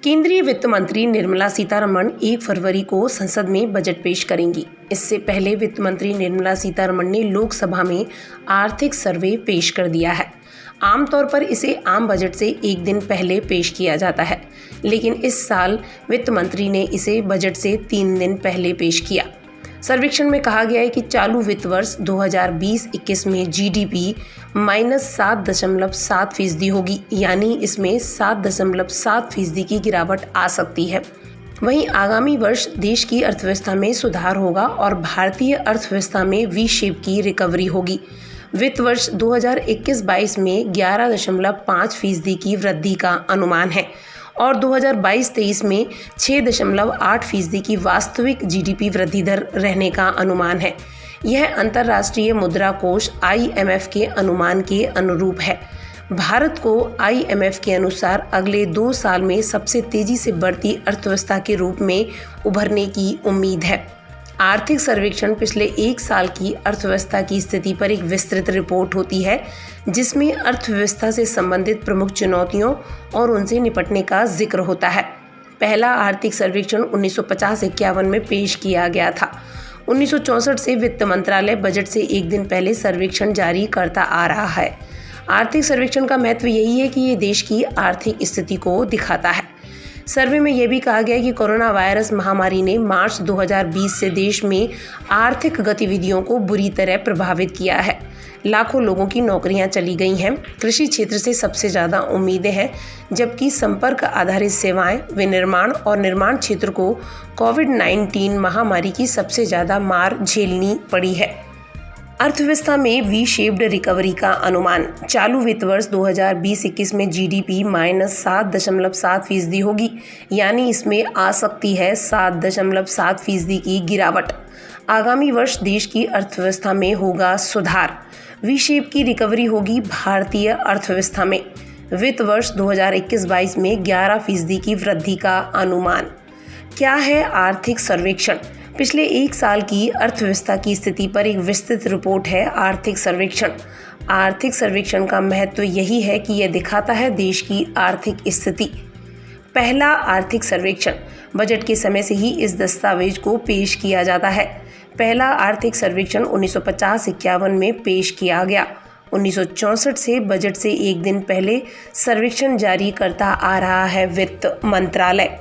केंद्रीय वित्त मंत्री निर्मला सीतारमण 1 फरवरी को संसद में बजट पेश करेंगी। इससे पहले वित्त मंत्री निर्मला सीतारमण ने लोकसभा में आर्थिक सर्वे पेश कर दिया है। आमतौर पर इसे आम बजट से एक दिन पहले पेश किया जाता है, लेकिन इस साल वित्त मंत्री ने इसे बजट से 3 दिन पहले पेश किया। सर्वेक्षण में कहा गया है कि चालू वित्त वर्ष 2020-21 में जीडीपी -7.7% होगी, यानी इसमें 7.7% की गिरावट आ सकती है। वहीं आगामी वर्ष देश की अर्थव्यवस्था में सुधार होगा और भारतीय अर्थव्यवस्था में वी शेप की रिकवरी होगी। वित्त वर्ष 2021-22 में 11.5% की वृद्धि का अनुमान है और 2022-23 में 6.8% की वास्तविक जीडीपी वृद्धि दर रहने का अनुमान है। यह अंतर्राष्ट्रीय मुद्रा कोष IMF के अनुमान के अनुरूप है। भारत को IMF के अनुसार अगले 2 साल में सबसे तेजी से बढ़ती अर्थव्यवस्था के रूप में उभरने की उम्मीद है। आर्थिक सर्वेक्षण पिछले 1 साल की अर्थव्यवस्था की स्थिति पर एक विस्तृत रिपोर्ट होती है, जिसमें अर्थव्यवस्था से संबंधित प्रमुख चुनौतियों और उनसे निपटने का जिक्र होता है। पहला आर्थिक सर्वेक्षण 1950-51 में पेश किया गया था। 1964 से वित्त मंत्रालय बजट से एक दिन पहले सर्वेक्षण जारी करता आ रहा है। आर्थिक सर्वेक्षण का महत्व यही है कि ये देश की आर्थिक स्थिति को दिखाता है। सर्वे में यह भी कहा गया कि कोरोना वायरस महामारी ने मार्च 2020 से देश में आर्थिक गतिविधियों को बुरी तरह प्रभावित किया है। लाखों लोगों की नौकरियां चली गई हैं। कृषि क्षेत्र से सबसे ज़्यादा उम्मीदें हैं, जबकि संपर्क आधारित सेवाएं, विनिर्माण और निर्माण क्षेत्र को कोविड-19 महामारी की सबसे ज़्यादा मार झेलनी पड़ी है। अर्थव्यवस्था में वी शेप्ड रिकवरी का अनुमान। चालू वित्त वर्ष 2020-21 में जीडीपी -7.7% होगी, यानी इसमें आ सकती है 7.7% की गिरावट। आगामी वर्ष देश की अर्थव्यवस्था में होगा सुधार। वी शेप की रिकवरी होगी भारतीय अर्थव्यवस्था में। वित्त वर्ष 2021-22 में 11% की वृद्धि का अनुमान। क्या है आर्थिक सर्वेक्षण? पिछले 1 साल की अर्थव्यवस्था की स्थिति पर एक विस्तृत रिपोर्ट है आर्थिक सर्वेक्षण। आर्थिक सर्वेक्षण का महत्व यही है कि यह दिखाता है देश की आर्थिक स्थिति। पहला आर्थिक सर्वेक्षण। बजट के समय से ही इस दस्तावेज को पेश किया जाता है। पहला आर्थिक सर्वेक्षण 1950-51 में पेश किया गया। 1964 से बजट से एक दिन पहले सर्वेक्षण जारी करता आ रहा है वित्त मंत्रालय।